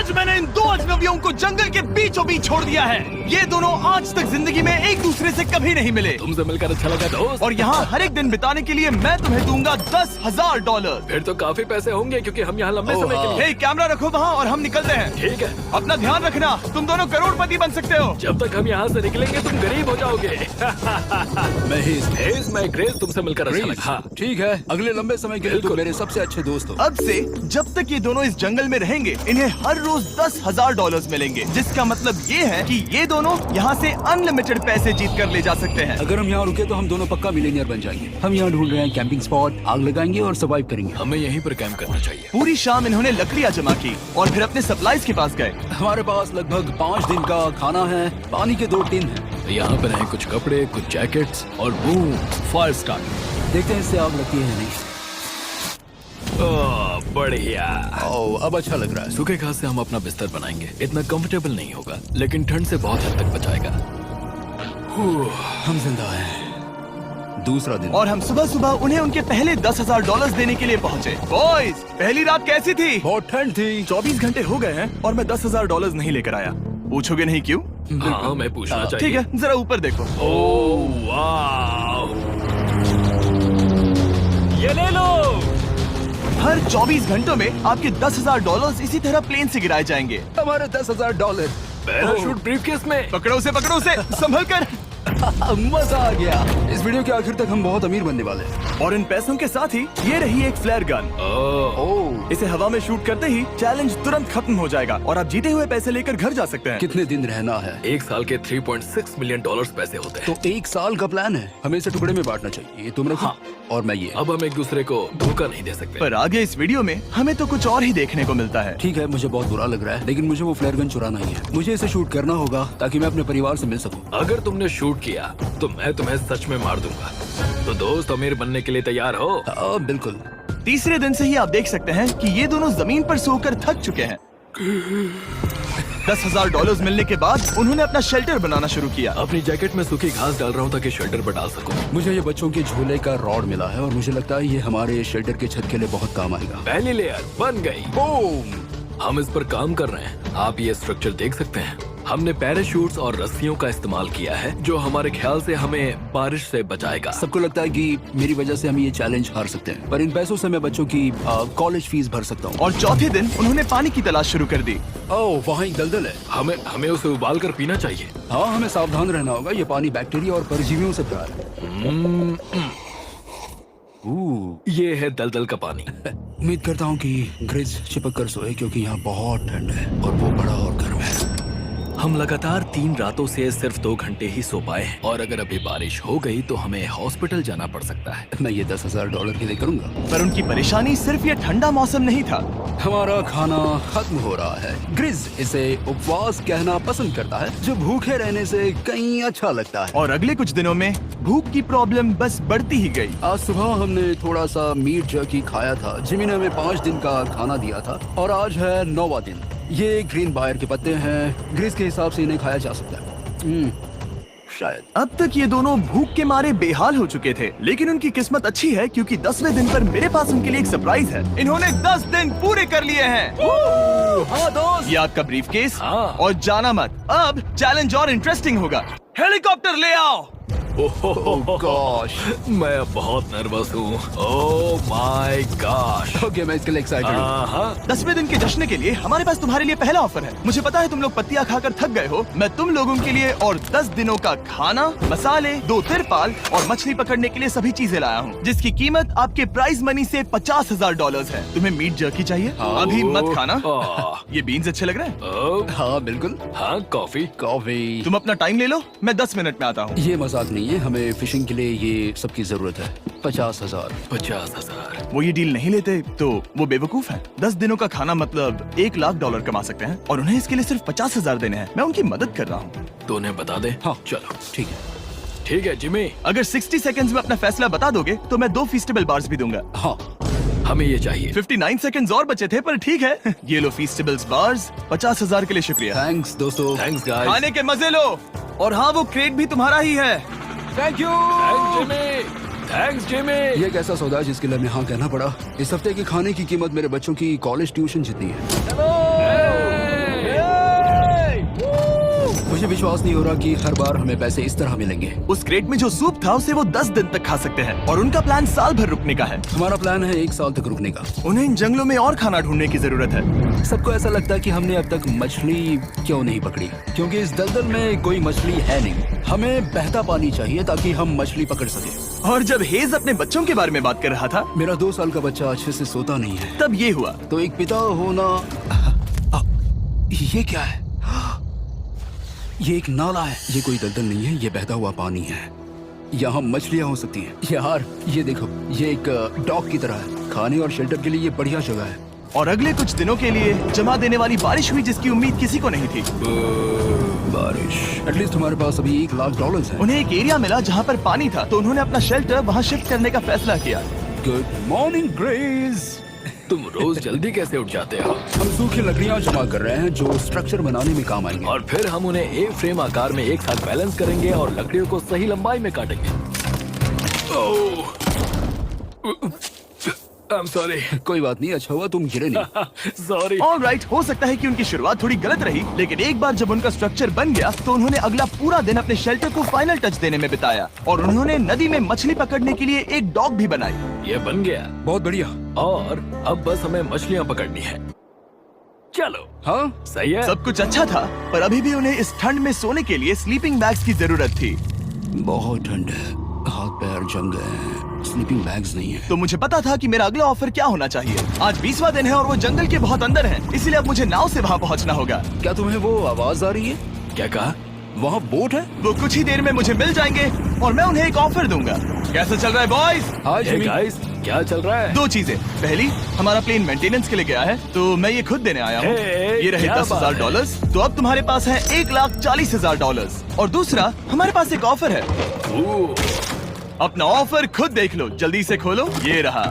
आज मैंने इन दो अजनबियों को जंगल के बीचों बीच छोड़ दिया है। ये दोनों आज तक जिंदगी में एक दूसरे से कभी नहीं मिले। तुमसे मिलकर अच्छा लगा दोस्त। और यहाँ हर एक दिन बिताने के लिए मैं तुम्हें दूंगा $10,000। फिर तो काफी पैसे होंगे क्योंकि हम यहाँ लंबे समय के लिए। हे, कैमरा रखो वहाँ और हम निकलते हैं। ठीक है। अपना ध्यान रखना, तुम दोनों करोड़पति बन सकते हो। जब तक हम यहाँ से निकलेंगे तुम गरीब हो जाओगे। मैं ग्रेस, तुमसे मिलकर अच्छा लगा। हाँ। ठीक है, अगले लंबे समय के लिए तुम मेरे सबसे अच्छे दोस्त हो। अब से जब तक ये दोनों इस जंगल में रहेंगे इन्हें हर रोज $10,000 मिलेंगे, जिसका मतलब ये है कि ये दोनों यहाँ से अनलिमिटेड पैसे जीत कर ले जा सकते हैं। अगर हम यहाँ रुके तो हम दोनों पक्का मिलीनियर बन जाएंगे। हम यहाँ ढूंढ रहे हैं कैंपिंग स्पॉट, आग लगाएंगे और सर्वाइव करेंगे। हमें यहीं पर कैंप करना चाहिए। पूरी शाम इन्होंने लकड़ियाँ जमा की और फिर अपने सप्लाईज के पास गए। हमारे पास लगभग 5 दिन का खाना है, पानी के 2 टिन हैं। यहाँ पर हैं कुछ कपड़े, कुछ जैकेट्स और बूम, फायर स्टार्ट। देखते हैं इससे आग लगती है या नहीं। बढ़िया। अब अच्छा लग रहा है। सूखे घास से हम अपना बिस्तर बनाएंगे। इतना कंफर्टेबल नहीं होगा लेकिन ठंड से बहुत हद तक बचाएगा। हम जिंदा हैं। दूसरा दिन और हम सुबह सुबह उन्हें उनके पहले $10,000 देने के लिए पहुँचे। बॉयज, पहली रात कैसी थी? बहुत ठंड थी। 24 घंटे हो गए हैं और मैं $10,000 नहीं लेकर आया। पूछोगे नहीं क्यों? हाँ, मैं पूछना चाहिए। ठीक है, जरा ऊपर देखो। ओह वाह, ये ले लो। हर 24 घंटों में आपके $10,000 इसी तरह प्लेन से गिराए जाएंगे। हमारे $10,000। पैराशूट ब्रीफकेस में। पकड़ो उसे संभल कर। मजा आ गया। इस वीडियो के आखिर तक हम बहुत अमीर बनने वाले हैं। और इन पैसों के साथ ही ये रही एक फ्लेयर गन। इसे हवा में शूट करते ही चैलेंज तुरंत खत्म हो जाएगा और आप जीते हुए पैसे लेकर घर जा सकते हैं। कितने दिन रहना है? 1 साल के $3.6 मिलियन पैसे होते हैं। तो 1 साल का प्लान है। हमें इसे टुकड़े में बांटना चाहिए। ये तुम रखो। हाँ। और मैं ये। अब हम एक दूसरे को धोखा नहीं दे सकते। पर आगे इस वीडियो में हमें तो कुछ और ही देखने को मिलता है। ठीक है, मुझे बहुत बुरा लग रहा है लेकिन मुझे वो फ्लेयर गन चुराना ही है। मुझे इसे शूट करना होगा ताकि मैं अपने परिवार से मिल सकूं। अगर तुमने शूट किया तो मैं तुम्हें सच में मार दूंगा। तो दोस्त, अमीर बनने के लिए तैयार हो? बिल्कुल। तीसरे दिन से ही आप देख सकते हैं कि ये दोनों जमीन पर सोकर थक चुके हैं। $10,000 मिलने के बाद उन्होंने अपना शेल्टर बनाना शुरू किया। अपनी जैकेट में सूखी घास डाल रहा हूँ ताकि शेल्टर पर डाल सकूं। मुझे ये बच्चों के झूले का रॉड मिला है और मुझे लगता है ये हमारे शेल्टर के छत के लिए बहुत काम आएगा। पहली लेयर बन गई। बूम! हम इस पर काम कर रहे हैं। आप ये स्ट्रक्चर देख सकते हैं। हमने पैराशूट्स और रस्सियों का इस्तेमाल किया है जो हमारे ख्याल से हमें बारिश से बचाएगा। सबको लगता है कि मेरी वजह से हम ये चैलेंज हार सकते हैं, पर इन पैसों से मैं बच्चों की कॉलेज फीस भर सकता हूँ। और चौथे दिन उन्होंने पानी की तलाश शुरू कर दी। ओह, वहाँ एक दलदल है। हमें उसे उबाल कर पीना चाहिए। हाँ, हमें सावधान रहना होगा। ये पानी बैक्टीरिया और परजीवियों से भरा है। ये है दलदल का पानी। उम्मीद करता हूँ कि ग्रिज चिपक कर सोए क्योंकि यहाँ बहुत ठंड है और वो बड़ा और गर्म है। हम लगातार 3 रातों से सिर्फ 2 घंटे ही सो पाए हैं और अगर अभी बारिश हो गई तो हमें हॉस्पिटल जाना पड़ सकता है। मैं ये $10,000 के लिए करूंगा। पर उनकी परेशानी सिर्फ ये ठंडा मौसम नहीं था। हमारा खाना खत्म हो रहा है। ग्रिज इसे उपवास कहना पसंद करता है, जो भूखे रहने से कहीं अच्छा लगता है। और अगले कुछ दिनों में भूख की प्रॉब्लम बस बढ़ती ही गई। आज सुबह हमने थोड़ा सा मीट जर्की खाया था। जिमी ने हमें 5 दिन का खाना दिया था और आज है 9वां दिन। ये ग्रीन बायर के पत्ते हैं। ग्रिज के हिसाब से इन्हें खाया जा सकता है। शायद। अब तक ये दोनों भूख के मारे बेहाल हो चुके थे, लेकिन उनकी किस्मत अच्छी है क्योंकि 10वें दिन पर मेरे पास उनके लिए एक सरप्राइज है। इन्होंने 10 दिन पूरे कर लिए हैं। हाँ दोस्त, ये आपका ब्रीफकेस। हाँ। और जाना मत, अब चैलेंज और इंटरेस्टिंग होगा। हेलीकॉप्टर ले आओ। गॉश, मैं बहुत नर्वस हूँ। Oh my gosh. ओके, मैं इसके लिए एक्साइटेड हूँ। 10वें दिन के जश्न के लिए हमारे पास तुम्हारे लिए पहला ऑफर है। मुझे पता है तुम लोग पत्तियां खाकर थक गए हो। मैं तुम लोगों के लिए और 10 दिनों का खाना, मसाले, 2 तिरपाल और मछली पकड़ने के लिए सभी चीजें लाया हूँ, जिसकी कीमत आपके प्राइज मनी से $50,000 है। तुम्हें मीट जर्की चाहिए? अभी मत खाना। ये बीन्स अच्छे लग रहे हैं। हाँ बिल्कुल। हाँ, कॉफी। कॉफी। तुम अपना टाइम ले लो, मैं 10 मिनट में आता हूँ। ये मजाक नहीं है, हमें फिशिंग के लिए ये सबकी जरूरत है। 50,000। 50,000। वो ये डील नहीं लेते तो वो बेवकूफ हैं। 10 दिनों का खाना मतलब $1,00,000 कमा सकते हैं और उन्हें इसके लिए सिर्फ 50,000 देने हैं। मैं उनकी मदद कर रहा हूँ। तो उन्हें बता दे। हाँ चलो ठीक है। ठीक है जिमी। अगर 60 सेकंड्स में अपना फैसला बता दोगे तो मैं 2 फीस्टेबल बार्स भी दूंगा। हाँ, हमें ये चाहिए। 59 सेकंड्स और बचे थे, पर ठीक है। ये लो फीस्टेबल्स बार्स। 50,000 के लिए शुक्रिया। थैंक्स दोस्तों। Thanks guys. खाने के मजे लो। और हाँ, वो क्रेट भी तुम्हारा ही है। Thank you. Thanks Jimmy. ये एक ऐसा सौदा है जिसके लिए हमें हाँ कहना पड़ा। इस हफ्ते के खाने की कीमत मेरे बच्चों की कॉलेज ट्यूशन जितनी है। मुझे विश्वास नहीं हो रहा कि हर बार हमें पैसे इस तरह मिलेंगे। उस क्रेट में जो सूप था उसे वो 10 दिन तक खा सकते हैं और उनका प्लान साल भर रुकने का है। हमारा प्लान है 1 साल तक रुकने का। उन्हें इन जंगलों में और खाना ढूंढने की जरूरत है। सबको ऐसा लगता है कि हमने अब तक मछली क्यों नहीं पकड़ी, क्योंकि इस दलदल में कोई मछली है नहीं। हमें बहता पानी चाहिए ताकि हम मछली पकड़ सके। और जब हेज अपने बच्चों के बारे में बात कर रहा था, मेरा 2 साल का बच्चा अच्छे से सोता नहीं है। तब ये हुआ। तो एक पिता होना, ये क्या है? ये एक नाला है। ये कोई दलदल नहीं है, ये बहता हुआ पानी है। यहाँ मछलियाँ हो सकती हैं। यार ये देखो, ये एक डॉक की तरह है। खाने और शेल्टर के लिए ये बढ़िया जगह है। और अगले कुछ दिनों के लिए जमा देने वाली बारिश हुई जिसकी उम्मीद किसी को नहीं थी। बारिश। एटलीस्ट हमारे पास अभी $1 लाख है। उन्हें एक एरिया मिला जहाँ पर पानी था, तो उन्होंने अपना शेल्टर वहाँ शिफ्ट करने का फैसला किया। Good morning grace. तुम रोज जल्दी कैसे उठ जाते हो? हम सूखी लकड़ियाँ जमा कर रहे हैं जो स्ट्रक्चर बनाने में काम आएंगे। और फिर हम उन्हें एक फ्रेम आकार में एक साथ बैलेंस करेंगे और लकड़ियों को सही लंबाई में काटेंगे। I'm sorry. कोई बात नहीं, अच्छा हुआ तुम गिरे नहीं। Sorry. ऑलराइट, हो सकता है कि उनकी शुरुआत थोड़ी गलत रही, लेकिन एक बार जब उनका स्ट्रक्चर बन गया तो उन्होंने अगला पूरा दिन अपने शेल्टर को फाइनल टच देने में बिताया और उन्होंने नदी में मछली पकड़ने के लिए एक डॉक भी बनाई। ये बन गया बहुत बढ़िया। और अब बस हमें मछलियाँ पकड़नी है। चलो। हाँ सही है। सब कुछ अच्छा था, पर अभी भी उन्हें इस ठंड में सोने के लिए स्लीपिंग बैग्स की जरूरत थी। बहुत ठंड है, हाथ पैर जम गए हैं, स्लीपिंग बैग्स नहीं है। तो मुझे पता था कि मेरा अगला ऑफर क्या होना चाहिए। आज 20वां दिन है और वो जंगल के बहुत अंदर है, इसलिए अब मुझे नाव से वहाँ पहुँचना होगा। क्या तुम्हें वो आवाज आ रही है? क्या कहा? वहाँ बोट है। वो कुछ ही देर में मुझे मिल जाएंगे और मैं उन्हें एक ऑफर दूंगा। कैसा चल रहा है बॉयज? हाय Hey जिमी। guys, क्या चल रहा है? 2 चीजें। पहली, हमारा प्लेन मेंटेनेंस के लिए गया है, तो मैं ये खुद देने आया हूँ। Hey, ये रहे क्या बात $10,000, तो अब तुम्हारे पास है $1,40,000। और दूसरा, हमारे पास एक ऑफर है। अपना ऑफर खुद देख लो, जल्दी से खोलो। ये रहा।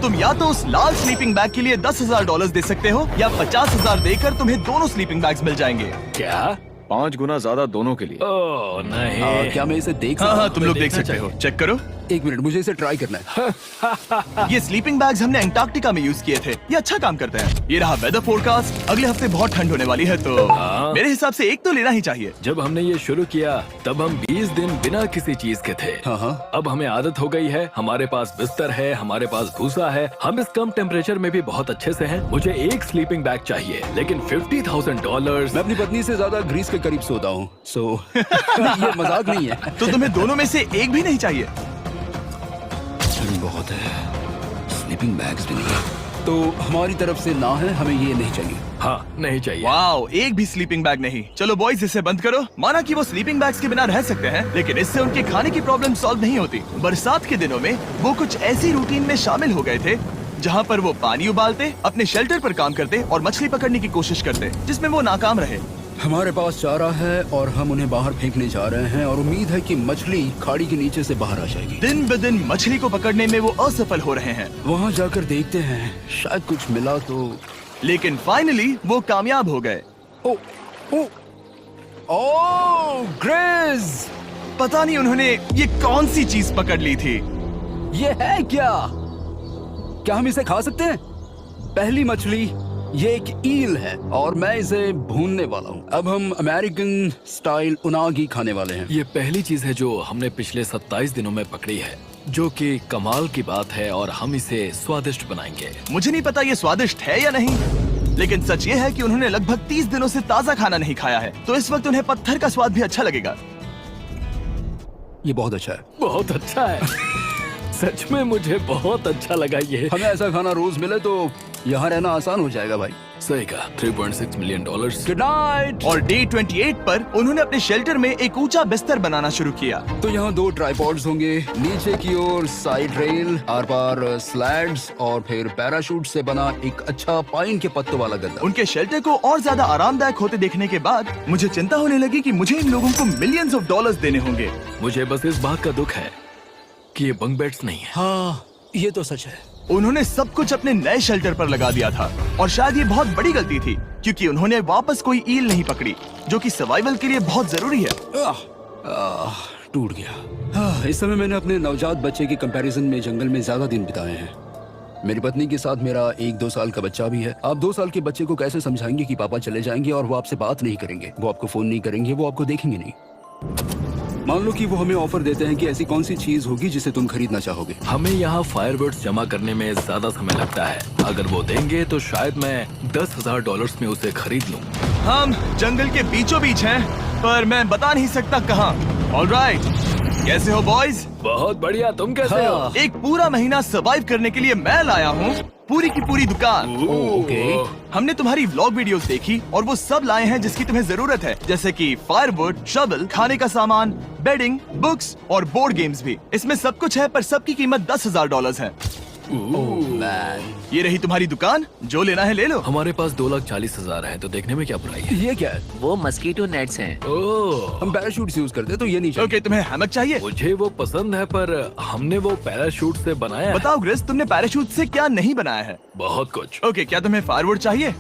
तुम या तो उस लाल स्लीपिंग बैग के लिए $10,000 दे सकते हो या 50,000 देकर तुम्हें दोनों स्लीपिंग बैग्स मिल जाएंगे। क्या? 5 गुना ज्यादा दोनों के लिए। ओह नहीं। क्या मैं इसे देख हाँ सकता हाँ, तुम लोग देख देखना सकते हो। चाहिए। चेक करो। एक मिनट, मुझे इसे ट्राई करना है। ये स्लीपिंग बैग्स हमने अंटार्कटिका में यूज किए थे। ये अच्छा काम करते हैं। ये रहा वेदर फोरकास्ट। अगले हफ्ते बहुत ठंड होने वाली है, तो हाँ। मेरे हिसाब से एक तो लेना ही चाहिए। जब हमने ये शुरू किया तब हम 20 दिन बिना किसी चीज के थे। हाँ। अब हमें आदत हो गई है। हमारे पास बिस्तर है, हमारे पास भूसा है। हम इस कम टेम्परेचर में भी बहुत अच्छे से हैं। मुझे एक स्लीपिंग बैग चाहिए, लेकिन $50,000। मैं अपनी पत्नी से ज्यादा ग्रीस के करीब सोता हूँ, सो ये मजाक नहीं है। तो तुम्हें दोनों में से एक भी नहीं चाहिए? ठंड बहुत है, स्लीपिंग बैग्स भी नहीं है। तो हमारी तरफ से ना है, हमें ये नहीं चाहिए। हाँ, नहीं चाहिए। वाओ, एक भी स्लीपिंग बैग नहीं। चलो बॉयज, इसे बंद करो। माना कि वो स्लीपिंग बैग्स के बिना रह सकते हैं, लेकिन इससे उनके खाने की प्रॉब्लम सॉल्व नहीं होती। बरसात के दिनों में वो कुछ ऐसी रूटीन में शामिल हो गए थे जहाँ पर वो पानी उबालते, अपने शेल्टर पर काम करते और मछली पकड़ने की कोशिश करते, जिसमें वो नाकाम रहे। हमारे पास चारा है और हम उन्हें बाहर फेंकने जा रहे हैं और उम्मीद है कि मछली खाड़ी के नीचे से बाहर आ जाएगी। दिन ब दिन मछली को पकड़ने में वो असफल हो रहे हैं, वहाँ जाकर देखते हैं, शायद कुछ मिला तो। लेकिन फाइनली वो कामयाब हो गए। ओ, ओ, ओ, ग्रेस! पता नहीं उन्होंने ये कौन सी चीज पकड़ ली थी। ये है क्या? क्या हम इसे खा सकते हैं? पहली मछली, ये एक ईल है और मैं इसे भूनने वाला हूँ। अब हम अमेरिकन स्टाइल उनागी खाने वाले हैं। ये पहली चीज है जो हमने पिछले 27 दिनों में पकड़ी है, जो कि कमाल की बात है और हम इसे स्वादिष्ट बनाएंगे। मुझे नहीं पता ये स्वादिष्ट है या नहीं, लेकिन सच ये है कि उन्होंने लगभग 30 दिनों से ताजा खाना नहीं खाया है, तो इस वक्त उन्हें पत्थर का स्वाद भी अच्छा लगेगा। ये बहुत अच्छा है। बहुत अच्छा है। सच में मुझे बहुत अच्छा लगा ये। हमें ऐसा खाना रोज मिले तो यहाँ रहना आसान हो जाएगा भाई। सही कहा। $3.6 मिलियन। Good night. और डे 28 पर उन्होंने अपने शेल्टर में एक ऊंचा बिस्तर बनाना शुरू किया। तो यहाँ 2 ट्राइपॉड्स होंगे, नीचे की ओर side rail, are par slides और फिर पैराशूट से बना एक अच्छा पाइन के पत्तों वाला गद्दा। उनके शेल्टर को और ज्यादा आरामदायक होते देखने के बाद मुझे चिंता होने लगी कि मुझे इन लोगों को मिलियंस ऑफ डॉलर्स देने होंगे। मुझे बस इस बात का दुख है कि ये बंक बेड्स नहीं है। हाँ, ये तो सच है। उन्होंने सब कुछ अपने नए शेल्टर पर लगा दिया था और शायद ये बहुत बड़ी गलती थी, क्योंकि उन्होंने वापस कोई ईल नहीं पकड़ी, जो कि सर्वाइवल के लिए बहुत जरूरी है। टूट गया। इस समय मैंने अपने नवजात बच्चे के कंपैरिजन में जंगल में ज्यादा दिन बिताए हैं। मेरी पत्नी के साथ मेरा 1-2 साल का बच्चा भी है। आप 2 साल के बच्चे को कैसे समझाएंगे कि पापा चले जाएंगे और वो आपसे बात नहीं करेंगे, वो आपको फोन नहीं करेंगे, वो आपको देखेंगे नहीं। मान लो कि वो हमें ऑफर देते हैं कि ऐसी कौन सी चीज होगी जिसे तुम खरीदना चाहोगे। हमें यहाँ फायरवर्ड्स जमा करने में ज्यादा समय लगता है। अगर वो देंगे तो शायद मैं $10,000 में उसे खरीद लूँ। हम जंगल के बीचों बीच हैं, पर मैं बता नहीं सकता कहाँ। ऑलराइट, कैसे हो बॉयज? बहुत बढ़िया, तुम कैसे हो? एक पूरा महीना सर्वाइव करने के लिए मैं लाया हूँ पूरी की पूरी दुकान। ओके। हमने तुम्हारी व्लॉग वीडियोस देखी और वो सब लाए हैं जिसकी तुम्हें जरूरत है, जैसे कि फायरवुड, शवल, खाने का सामान, बेडिंग, बुक्स और बोर्ड गेम्स भी। इसमें सब कुछ है, पर सबकी कीमत $10,000 है। मैन, ये रही तुम्हारी दुकान, जो लेना है ले लो। हमारे पास 2,40,000 है, तो देखने में क्या बुराई है? ये क्या है? वो मस्कीटो नेट्स हैं। ओह, हम पैराशूट यूज करते हैं तो ये नहीं चाहिए। ओके, तुम्हें हैमक चाहिए? मुझे वो पसंद है, पर हमने वो पैराशूट से बनाया है। बताओ ग्रेस, तुमने पैराशूट से क्या नहीं बनाया है? बहुत कुछ। ओके, क्या तुम्हें फायरवुड चाहिए?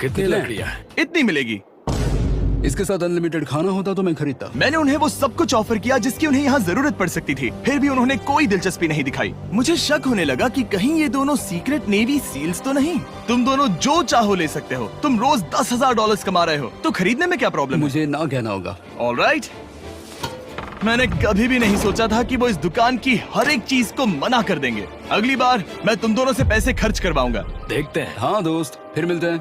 कितनी लकड़ियाँ हैं? इतनी मिलेगी। इसके साथ अनलिमिटेड खाना होता तो मैं खरीदता। मैंने उन्हें वो सब कुछ ऑफर किया जिसकी उन्हें यहाँ जरूरत पड़ सकती थी, फिर भी उन्होंने कोई दिलचस्पी नहीं दिखाई। मुझे शक होने लगा कि कहीं ये दोनों सीक्रेट नेवी सील्स तो नहीं। तुम दोनों जो चाहो ले सकते हो, तुम रोज $10,000 कमा रहे हो, तो खरीदने में क्या प्रॉब्लम है? मुझे ना कहना होगा। ऑलराइट, मैंने कभी भी नहीं सोचा था कि वो इस दुकान की हर एक चीज को मना कर देंगे। अगली बार मैं तुम दोनों से पैसे खर्च करवाऊंगा। देखते हैं। हाँ दोस्त, फिर मिलते हैं।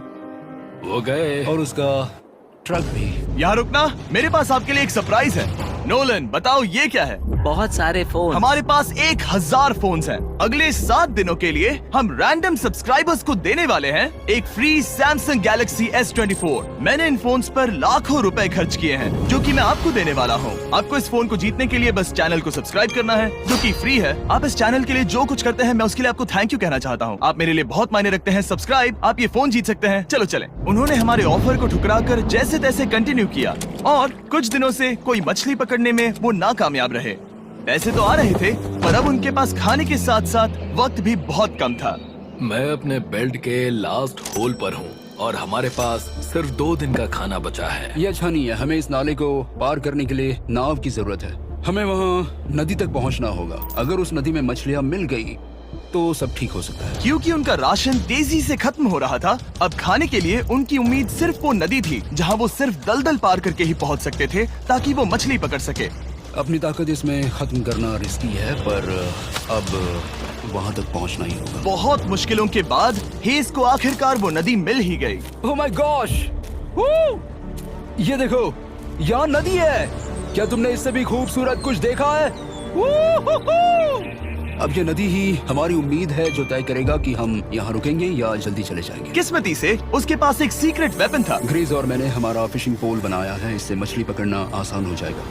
वो गए। और उसका ट्रक भी। यहाँ रुकना, मेरे पास आपके लिए एक सरप्राइज है। नोलन, बताओ ये क्या है? बहुत सारे फोन। हमारे पास 1,000 फोन्स हैं। अगले 7 दिनों के लिए हम रैंडम सब्सक्राइबर्स को देने वाले हैं एक फ्री सैमसंग गैलेक्सी S24। मैंने इन फोन्स पर लाखों रुपए खर्च किए हैं, जो कि मैं आपको देने वाला हूँ। आपको इस फोन को जीतने के लिए बस चैनल को सब्सक्राइब करना है, जो कि फ्री है। आप इस चैनल के लिए जो कुछ करते हैं, मैं उसके लिए आपको थैंक यू कहना चाहता हूँ। आप मेरे लिए बहुत मायने रखते हैं। सब्सक्राइब, आप ये फोन जीत सकते हैं। चलो चले। उन्होंने हमारे ऑफर को ठुकरा कर जैसे तैसे कंटिन्यू किया, और कुछ दिनों से कोई मछली पकड़ने में वो नाकामयाब रहे। पैसे तो आ रहे थे, पर अब उनके पास खाने के साथ साथ वक्त भी बहुत कम था। मैं अपने बेल्ट के लास्ट होल पर हूँ और हमारे पास सिर्फ 2 दिन का खाना बचा है। ये अच्छा नहीं है। हमें इस नाले को पार करने के लिए नाव की जरूरत है। हमें वहाँ नदी तक पहुँचना होगा। अगर उस नदी में मछलियाँ मिल गई तो सब ठीक हो सकता है। क्योंकि उनका राशन तेजी से खत्म हो रहा था, अब खाने के लिए उनकी उम्मीद सिर्फ वो नदी थी, जहाँ वो सिर्फ दलदल पार करके ही पहुँच सकते थे, ताकि वो मछली पकड़ सके। अपनी ताकत इसमें खत्म करना रिस्की है, पर अब वहाँ तक पहुँचना ही होगा। बहुत मुश्किलों के बाद हेज को आखिरकार वो नदी मिल ही गई। Oh my gosh! ये देखो, यहाँ नदी है। क्या तुमने इससे भी खूबसूरत कुछ देखा है? अब ये नदी ही हमारी उम्मीद है जो तय करेगा कि हम यहाँ रुकेंगे या जल्दी चले जाएंगे। किस्मती से उसके पास एक सीक्रेट वेपन था। ग्रीज और मैंने हमारा फिशिंग पोल बनाया है, इससे मछली पकड़ना आसान हो जाएगा।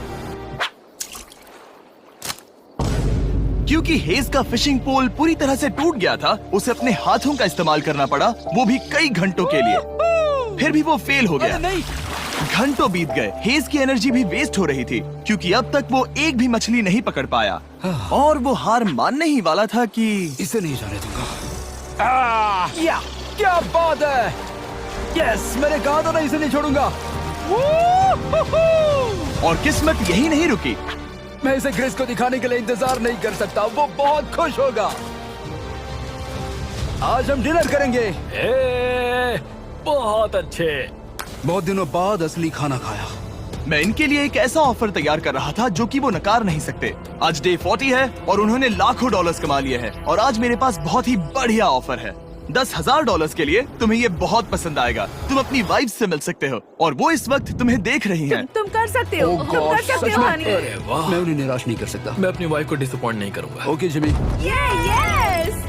क्योंकि हेज का फिशिंग पोल पूरी तरह से टूट गया था, उसे अपने हाथों का इस्तेमाल करना पड़ा, वो भी कई घंटों के लिए। फिर भी वो फेल हो गया। नहीं, घंटों बीत गए। हेज की एनर्जी भी वेस्ट हो रही थी, क्योंकि अब तक वो एक भी मछली नहीं पकड़ पाया, और वो हार मानने ही वाला था कि इसे नहीं जाने दूंगा। या, क्या बात है! यस, मैंने कहा था ना, इसे नहीं छोड़ूंगा। और किस्मत यही नहीं रुकी। मैं इसे ग्रेस को दिखाने के लिए इंतजार नहीं कर सकता। वो बहुत खुश होगा। आज हम डिनर करेंगे। बहुत अच्छे। बहुत दिनों बाद असली खाना खाया। मैं इनके लिए एक ऐसा ऑफर तैयार कर रहा था जो कि वो नकार नहीं सकते। आज डे 40 है और उन्होंने लाखों डॉलर्स कमा लिए हैं, और आज मेरे पास बहुत ही बढ़िया ऑफर है। $10,000 के लिए तुम्हें ये बहुत पसंद आएगा। तुम अपनी वाइफ से मिल सकते हो, और वो इस वक्त तुम्हें देख रही हैं। तुम कर सकते हो। Oh तुम कर gosh, सकते सच हो में? हनी। अरे वाह, मैं उन्हें निराश नहीं कर सकता। मैं अपनी वाइफ को डिसअपॉइंट नहीं करूंगा। Okay Jimmy. Yes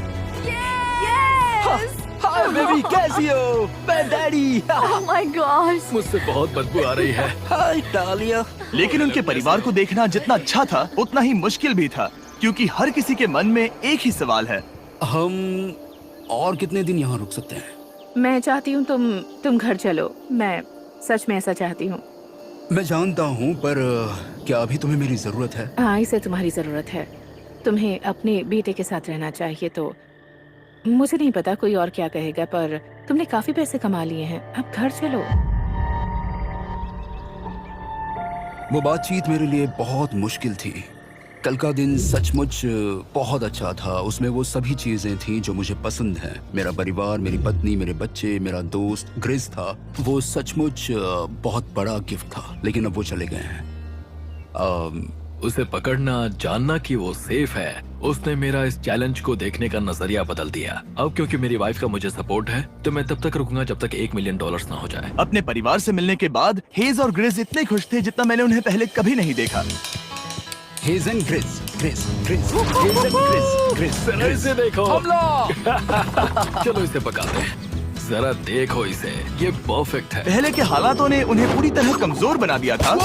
hi baby, कैसी हो? मैं डैडी। Oh my God. मुझसे बहुत बदबू आ रही है। हाय डालिया। लेकिन उनके परिवार को देखना जितना अच्छा था, उतना ही मुश्किल भी था, क्योंकि हर किसी के मन में एक ही सवाल है। हम और कितने दिन यहाँ रुक सकते हैं? मैं चाहती हूँ तुम घर चलो। मैं सच में ऐसा चाहती हूँ। मैं जानता हूँ, पर क्या अभी तुम्हें मेरी जरूरत है? हाँ, इसे तुम्हारी जरूरत है। तुम्हें अपने बेटे के साथ रहना चाहिए। तो मुझे नहीं पता कोई और क्या कहेगा, पर तुमने काफी पैसे कमा लिए हैं, अब घर चलो। वो बातचीत मेरे लिए बहुत मुश्किल थी। कल का दिन सचमुच बहुत अच्छा था। उसमें वो सभी चीजें थी जो मुझे पसंद हैं। मेरा परिवार, मेरी पत्नी, मेरे बच्चे, मेरा दोस्त ग्रिस था। वो सचमुच बहुत बड़ा गिफ्ट था, लेकिन अब वो चले गए हैं। उसे पकड़ना, जानना कि वो सेफ है, उसने मेरा इस चैलेंज को देखने का नजरिया बदल दिया। अब क्योंकि मेरी वाइफ का मुझे सपोर्ट है, तो मैं तब तक रुकूंगा जब तक $1 मिलियन ना हो जाए। अपने परिवार से मिलने के बाद हेज और ग्रिस इतने खुश थे जितना मैंने उन्हें पहले कभी नहीं देखा। हेज एंड ग्रिस, ग्रिस, ग्रिस, हेज एंड ग्रिस, ग्रिस, जरा इसे देखो। हमला! चलो इसे पकाते हैं। जरा देखो इसे, ये परफेक्ट है। पहले के हालातों ने उन्हें पूरी तरह कमजोर बना दिया था,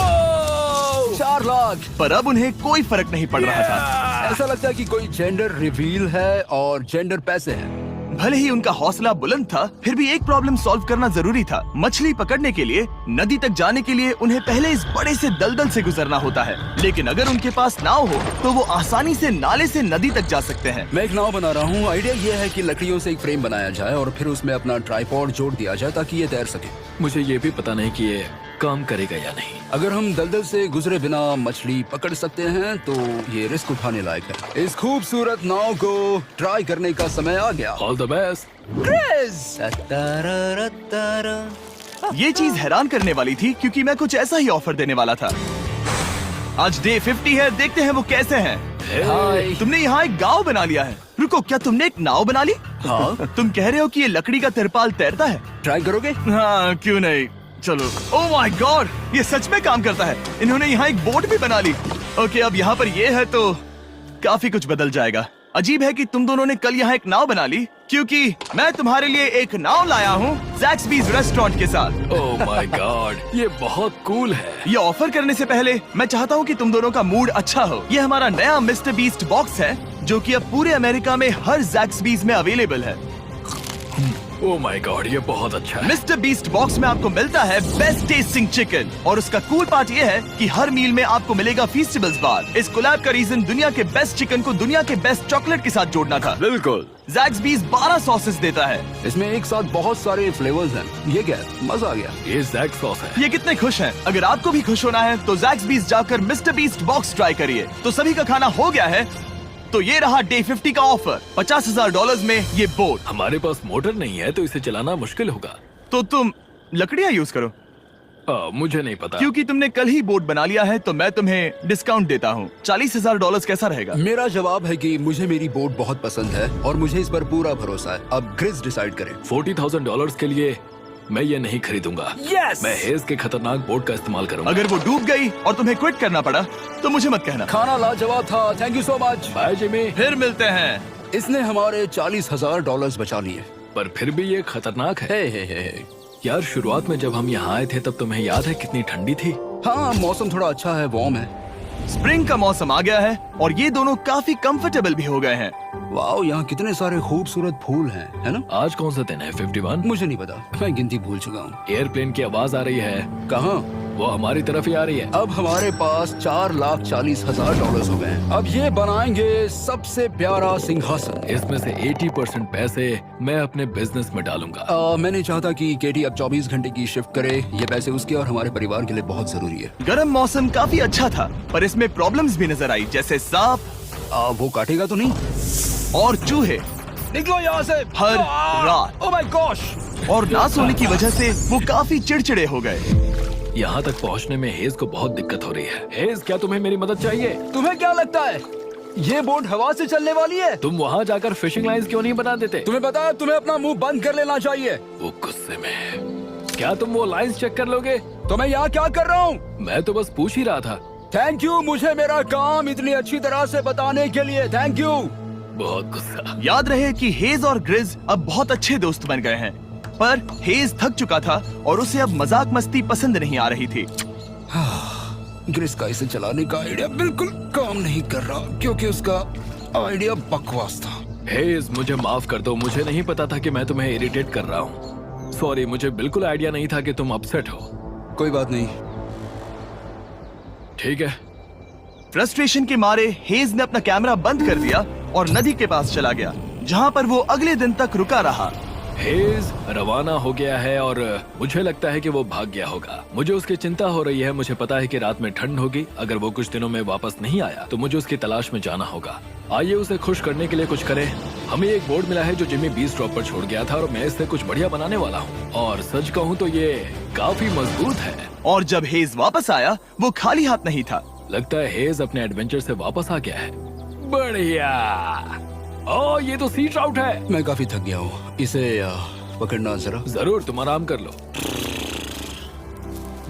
4 लाख। पर अब उन्हें कोई फर्क नहीं पड़ रहा था। ऐसा लगता है कि कोई जेंडर रिवील है और जेंडर पैसे हैं। भले ही उनका हौसला बुलंद था, फिर भी एक प्रॉब्लम सॉल्व करना जरूरी था। मछली पकड़ने के लिए नदी तक जाने के लिए उन्हें पहले इस बड़े से दलदल से गुजरना होता है, लेकिन अगर उनके पास नाव हो तो वो आसानी से नाले से नदी तक जा सकते हैं। मैं एक नाव बना रहा हूँ। आइडिया ये है कि लकड़ियों से एक फ्रेम बनाया जाए और फिर उसमें अपना ट्राइपॉड जोड़ दिया जाए ताकि ये तैर सके। मुझे ये भी पता नहीं कि ये काम करेगा या नहीं। अगर हम दलदल से गुजरे बिना मछली पकड़ सकते हैं तो ये रिस्क उठाने लायक है। इस खूबसूरत नाव को ट्राई करने का समय आ गया। All the best. ये चीज हैरान करने वाली थी क्योंकि मैं कुछ ऐसा ही ऑफर देने वाला था। आज डे 50 है, देखते हैं वो कैसे हैं। हाय। तुमने यहाँ एक गांव बना लिया है। रुको, क्या तुमने एक नाव बना ली? हाँ। तुम कह रहे हो कि ये लकड़ी का तिरपाल तैरता है? ट्राई करोगे? हाँ, क्यों नहीं। चलो। ओह माय गॉड, ये सच में काम करता है। इन्होंने यहाँ एक बोट भी बना ली। ओके, अब यहाँ पर ये है तो काफी कुछ बदल जाएगा। अजीब है कि तुम दोनों ने कल यहाँ एक नाव बना ली, क्योंकि मैं तुम्हारे लिए एक नाव लाया हूँ ज़ैक्सबीज़ रेस्टोरेंट के साथ। ओह माय गॉड, ये बहुत कूल है। ये ऑफर करने से पहले मैं चाहता हूँ कि तुम दोनों का मूड अच्छा हो। ये हमारा नया मिस्टर बीस्ट बॉक्स है, जो कि अब पूरे अमेरिका में हर ज़ैक्सबीज़ में अवेलेबल है। ओह माय गॉड, ये बहुत अच्छा है। मिस्टर बीस्ट बॉक्स में आपको मिलता है बेस्ट टेस्टिंग चिकन, और उसका कूल पार्ट ये है कि हर मील में आपको मिलेगा फीस्टेबल्स बार। इस कोलैब का रीजन दुनिया के बेस्ट चिकन को दुनिया के बेस्ट चॉकलेट के साथ जोड़ना था। बिल्कुल। ज़ैक्सबीज़ 12 सॉसेस देता है। इसमें एक साथ बहुत सारे फ्लेवर्स हैं। ये क्या है? मजा आ गया। ये जैक सॉस है। ये कितने खुश हैं। अगर आपको भी खुश होना है तो ज़ैक्सबीज़ जाकर मिस्टर बीस्ट बॉक्स ट्राई करिए। तो सभी का खाना हो गया है, तो ये रहा डे 50 का ऑफर। $50,000 में ये बोट। हमारे पास मोटर नहीं है तो इसे चलाना मुश्किल होगा। तो तुम लकड़ियाँ यूज करो। मुझे नहीं पता। क्योंकि तुमने कल ही बोट बना लिया है तो मैं तुम्हें डिस्काउंट देता हूँ। $40,000 कैसा रहेगा? मेरा जवाब है कि मुझे मेरी बोट बहुत पसंद है और मुझे इस पर पूरा भरोसा है। अब ग्रिस डिसाइड करे। $40,000 के लिए मैं ये नहीं खरीदूंगा। Yes! मैं हेज के खतरनाक बोट का इस्तेमाल करूंगा। अगर वो डूब गई और तुम्हें क्विट करना पड़ा तो मुझे मत कहना। खाना लाजवाब था। Thank you so much. Bye Jimmy. फिर मिलते हैं। इसने हमारे $40,000 बचा लिए। पर फिर भी ये खतरनाक है। हे। यार, शुरुआत में जब हम यहाँ आए थे तब तुम्हें याद है कितनी ठंडी थी? हाँ, मौसम थोड़ा अच्छा है, वार्म है। स्प्रिंग का मौसम आ गया है और ये दोनों काफी कंफर्टेबल भी हो गए हैं। वाओ, यहाँ कितने सारे खूबसूरत फूल हैं, है ना? आज कौन सा दिन है? 51? मुझे नहीं पता, मैं गिनती भूल चुका हूँ। एयरप्लेन की आवाज आ रही है। कहाँ? वो हमारी तरफ ही आ रही है। अब हमारे पास $4,40,000 हो गए हैं। अब ये बनाएंगे सबसे प्यारा सिंहासन। इसमें से 80% पैसे मैं अपने बिजनेस में डालूंगा। मैं नहीं चाहता कि केटी अब 24 घंटे की शिफ्ट करे। ये पैसे उसके और हमारे परिवार के लिए बहुत जरूरी है। गर्म मौसम काफी अच्छा था, पर इसमें प्रॉब्लम्स भी नजर आई, जैसे सांप वो काटेगा तो नहीं? और चूहे निकलो यहाँ से हर रात। Oh my gosh! और ना सोने की वजह से वो काफी चिड़चिड़े हो गए। यहाँ तक पहुँचने में हेज को बहुत दिक्कत हो रही है। हेज, क्या तुम्हें मेरी मदद चाहिए? तुम्हें क्या लगता है ये बोट हवा से चलने वाली है? तुम वहाँ जाकर फिशिंग लाइंस क्यों नहीं बना देते? तुम्हें पता है, तुम्हें अपना मुंह बंद कर लेना चाहिए। वो गुस्से में। क्या तुम वो लाइंस चेक कर लोगे? तो मैं यहाँ क्या कर रहा हूँ? मैं तो बस पूछ ही रहा था। थैंक यू, मुझे मेरा काम इतनी अच्छी तरह से बताने के लिए। Thank you. बहुत गुस्सा। याद रहे कि हेज और ग्रिज अब बहुत अच्छे दोस्त बन गए हैं, पर हेज थक चुका था और उसे अब मजाक मस्ती पसंद नहीं आ रही थी। ग्रिस का इसे चलाने का आइडिया बिल्कुल काम नहीं कर रहा क्योंकि उसका आइडिया बकवास था। हेज, मुझे माफ कर दो। मुझे नहीं पता था कि मैं तुम्हें इरिटेट कर रहा हूँ। सॉरी, मुझे बिल्कुल आइडिया नहीं था कि तुम अपसेट हो। कोई बात नहीं। ठीक है। फ्रस्ट्रेशन के मारे हेज ने अपना कैमरा बंद कर दिया और नदी के पास चला गया, जहाँ पर वो अगले दिन तक रुका रहा। हेज रवाना हो गया है और मुझे लगता है कि वो भाग गया होगा। मुझे उसकी चिंता हो रही है। मुझे पता है कि रात में ठंड होगी। अगर वो कुछ दिनों में वापस नहीं आया तो मुझे उसकी तलाश में जाना होगा। आइए उसे खुश करने के लिए कुछ करें। हमें एक बोर्ड मिला है जो जिमी बीस ड्रॉप पर छोड़ गया था और मैं इससे कुछ बढ़िया बनाने वाला हूँ। और सच कहूँ तो ये काफी मजबूत है। और जब हेज वापस आया वो खाली हाथ नहीं था। लगता है हेज अपने एडवेंचर से वापस आ गया है। बढ़िया। ओ, ये तो सी ट्राउट है। मैं काफी थक गया हूँ, इसे पकड़ना जरा। जरूर, तुम आराम कर लो।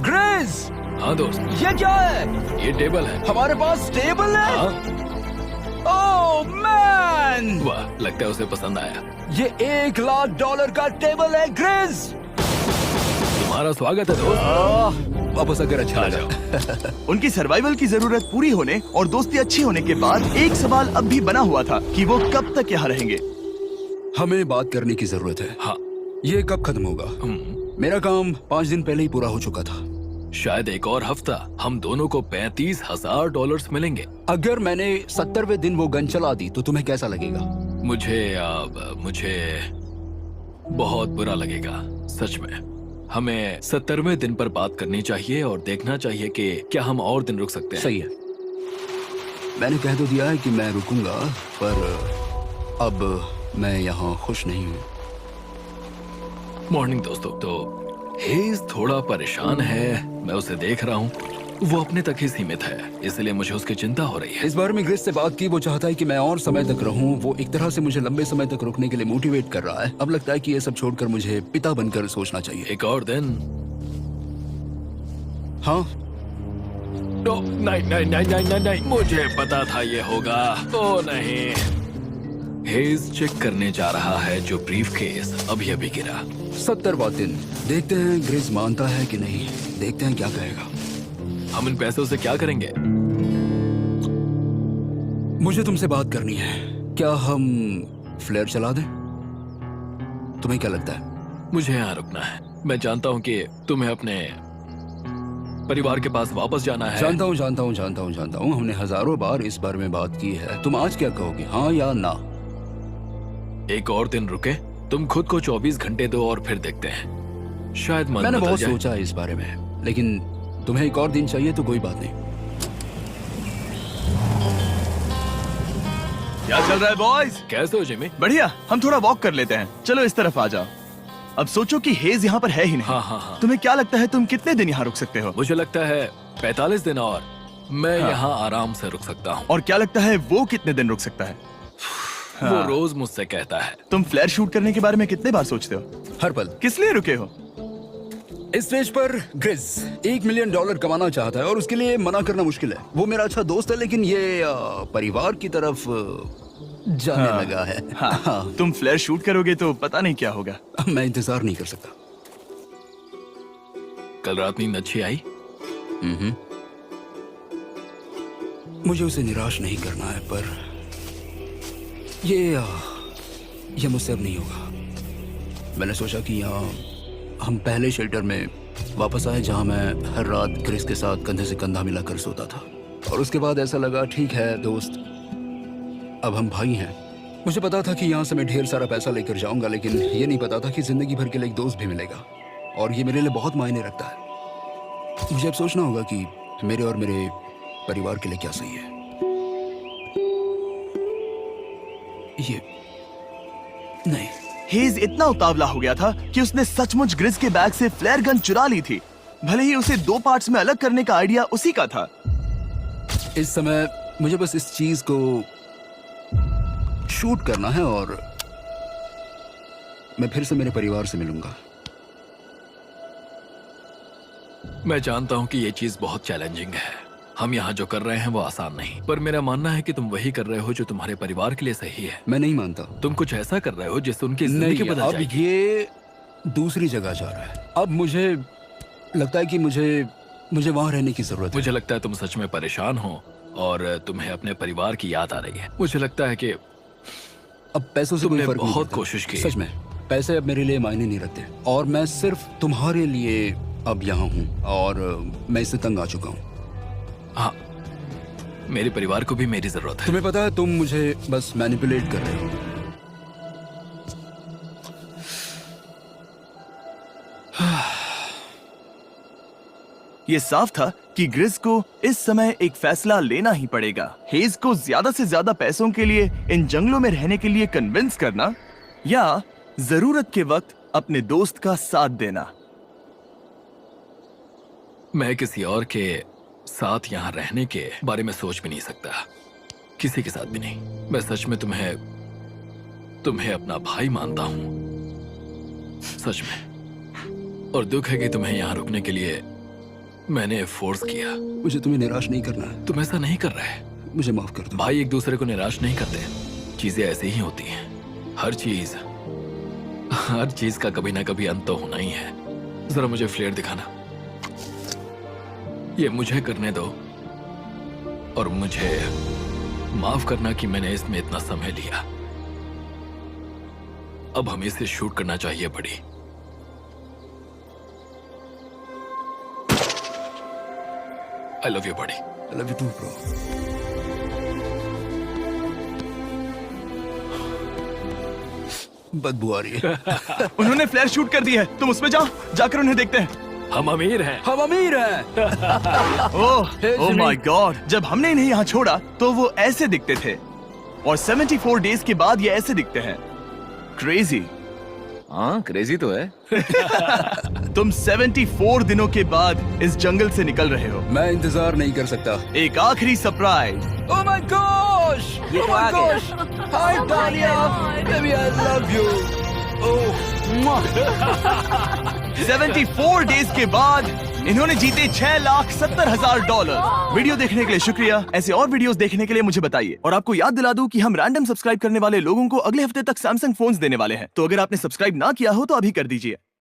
ग्रिज, हाँ दोस्त, ये क्या है? ये टेबल है। हमारे पास टेबल है। हाँ, ओह मैन, वाह, लगता है उसे पसंद आया। ये $1,00,000 का टेबल है ग्रिज। तुम्हारा स्वागत है दोस्त। वापस आकर अच्छा आ लगा। जाओ। उनकी सर्वाइवल की जरूरत पूरी होने और दोस्ती अच्छी होने के बाद एक सवाल अब भी बना हुआ था कि वो कब तक यहाँ रहेंगे। हमें बात करने की जरूरत है। हाँ, ये कब खत्म होगा? मेरा काम 5 दिन पहले ही पूरा हो चुका था। शायद एक और हफ्ता। हम दोनों को $35,000 मिलेंगे। अगर मैंने 70वें दिन वो गन चला दी तो तुम्हें कैसा लगेगा? मुझे बहुत बुरा लगेगा, सच में। हमें 70वें दिन पर बात करनी चाहिए और देखना चाहिए कि क्या हम और दिन रुक सकते हैं। सही है। मैंने कह तो दिया है कि मैं रुकूंगा, पर अब मैं यहाँ खुश नहीं हूँ। मॉर्निंग दोस्तों। तो हेज थोड़ा परेशान है, मैं उसे देख रहा हूँ। वो अपने तक ही सीमित है, इसलिए मुझे उसकी चिंता हो रही है। इस बारे में ग्रिस से बात की। वो चाहता है कि मैं और समय तक रहूं। वो एक तरह से मुझे लंबे समय तक रुकने के लिए मोटिवेट कर रहा है। अब लगता है कि ये सब छोड़कर मुझे पिता बनकर सोचना चाहिए। एक और दिन। हाँ, नहीं नहीं नहीं नहीं नहीं नहीं, मुझे पता था ये होगा। ओ नहीं। हेज चेक करने जा रहा है जो ब्रीफकेस अभी अभी गिरा। 70वां दिन। देखते हैं ग्रिस मानता है कि नहीं। देखते हैं क्या कहेगा। हम इन पैसों से क्या करेंगे? मुझे तुमसे बात करनी है। क्या हम फ्लेयर चला दें? तुम्हें क्या लगता है? मुझे यहाँ रुकना है। मैं जानता हूँ कि तुम्हें अपने परिवार के पास वापस जाना है। जानता हूँ। हमने हजारों बार इस बारे में बात की है। तुम आज क्या कहोगे, हाँ या ना? एक और दिन रुके। तुम खुद को 24 घंटे दो और फिर देखते हैं। शायद मन मैंने बदल बहुत जाए। सोचा है इस बारे में, लेकिन तुम्हें एक और दिन चाहिए तो कोई बात नहीं। क्या चल रहा है बॉयज? कैसे हो जिमी? बढ़िया। हम थोड़ा वॉक कर लेते हैं। चलो इस तरफ आ जाओ। अब सोचो कि हेज यहाँ पर है ही नहीं। हाँ। तुम्हें क्या लगता है तुम कितने दिन यहाँ रुक सकते हो? मुझे लगता है 45 दिन और मैं यहाँ आराम से रुक सकता हूँ। और क्या लगता है वो कितने दिन रुक सकता है? वो रोज मुझसे कहता है। तुम फ्लेयर शूट करने के बारे में कितने बार सोचते हो? हर पल। किस लिए रुके हो? इस स्टेज पर ग्रिस $1 मिलियन कमाना चाहता है और उसके लिए मना करना मुश्किल है। वो मेरा अच्छा दोस्त है, लेकिन ये परिवार की तरफ जाने लगा है। हाँ। तुम फ्लेयर शूट करोगे तो पता नहीं क्या होगा। मैं इंतजार नहीं कर सकता। कल रात नींद अच्छी आई? मुझे उसे निराश नहीं करना है, पर ये मुझसे अब नहीं होगा। मैंने सोचा कि यहाँ हम पहले शेल्टर में वापस आए जहाँ मैं हर रात ग्रिस के साथ कंधे से कंधा मिलाकर सोता था। और उसके बाद ऐसा लगा, ठीक है दोस्त, अब हम भाई हैं। मुझे पता था कि यहाँ से मैं ढेर सारा पैसा लेकर जाऊंगा, लेकिन ये नहीं पता था कि जिंदगी भर के लिए एक दोस्त भी मिलेगा। और ये मेरे लिए बहुत मायने रखता है। मुझे अब सोचना होगा कि मेरे और मेरे परिवार के लिए क्या सही है। ये नहीं। हेज इतना उतावला हो गया था कि उसने सचमुच ग्रिस के बैग से फ्लेयर गन चुरा ली थी, भले ही उसे 2 पार्ट्स में अलग करने का आइडिया उसी का था। इस समय मुझे बस इस चीज को शूट करना है और मैं फिर से मेरे परिवार से मिलूंगा। मैं जानता हूँ कि ये चीज बहुत चैलेंजिंग है। हम यहाँ जो कर रहे हैं वो आसान नहीं, पर मेरा मानना है कि तुम वही कर रहे हो जो तुम्हारे परिवार के लिए सही है। मैं नहीं मानता। तुम कुछ ऐसा कर रहे हो जिससे उनकी जिंदगी नहीं, बदल अब जाएगी। ये दूसरी जगह जा रहा है। अब मुझे लगता है कि मुझे वहां रहने की जरूरत है। मुझे लगता है तुम सच में परेशान हो और तुम्हें अपने परिवार की याद आ रही है। मुझे लगता है कि अब पैसों से कोई तुमने फर्क नहीं बहुत पड़ता। कोशिश की। सच में पैसे अब मेरे लिए मायने नहीं रखते और मैं सिर्फ तुम्हारे लिए अब यहाँ हूँ और मैं इससे तंग आ चुका हूँ। हाँ, मेरे परिवार को भी मेरी जरूरत है। तुम्हें पता है, तुम मुझे बस मैनिपुलेट कर रहे हो। ये साफ था कि ग्रिस को इस समय एक फैसला लेना ही पड़ेगा। हेज को ज्यादा से ज्यादा पैसों के लिए इन जंगलों में रहने के लिए कन्विंस करना या जरूरत के वक्त अपने दोस्त का साथ देना। मैं किसी और के साथ यहाँ रहने के बारे में सोच भी नहीं सकता, किसी के साथ भी नहीं। मैं सच में तुम्हें अपना भाई मानता हूँ, सच में। और दुख है कि तुम्हें यहाँ रुकने के लिए मैंने फोर्स किया। मुझे तुम्हें निराश नहीं करना है। तुम ऐसा नहीं कर रहे। मुझे माफ कर दो। भाई एक दूसरे को निराश नहीं करते, चीजें ऐसे ही होती हैं। हर चीज का कभी ना कभी अंत तो होना ही है। जरा मुझे फ्लेयर दिखाना। ये मुझे करने दो और मुझे माफ करना कि मैंने इसमें इतना समय लिया। अब हमें इसे शूट करना चाहिए बड़ी। आई लव यू बड़ी। I love you too, bro. बदबू आ रही है। उन्होंने फ्लेयर शूट कर दी है, तुम उसमें जाओ, जाकर उन्हें देखते हैं। हम अमीर हैं। हम अमीर हैं। ओह माय गॉड, जब हमने इन्हें यहाँ छोड़ा तो वो ऐसे दिखते थे और 74 डेज के बाद ये ऐसे दिखते हैं। क्रेजी। हाँ क्रेजी तो है। तुम 74 दिनों के बाद इस जंगल से निकल रहे हो। मैं इंतजार नहीं कर सकता। एक आखिरी सरप्राइज। Oh my gosh! ये तो आ गया। हाय डालिया, baby I love you. Oh 74 days के बाद इन्होंने जीते $6,70,000। वीडियो देखने के लिए शुक्रिया। ऐसे और वीडियोस देखने के लिए मुझे बताइए। और आपको याद दिला दूं कि हम रैंडम सब्सक्राइब करने वाले लोगों को अगले हफ्ते तक सैमसंग फोन्स देने वाले हैं। तो अगर आपने सब्सक्राइब ना किया हो तो अभी कर दीजिए।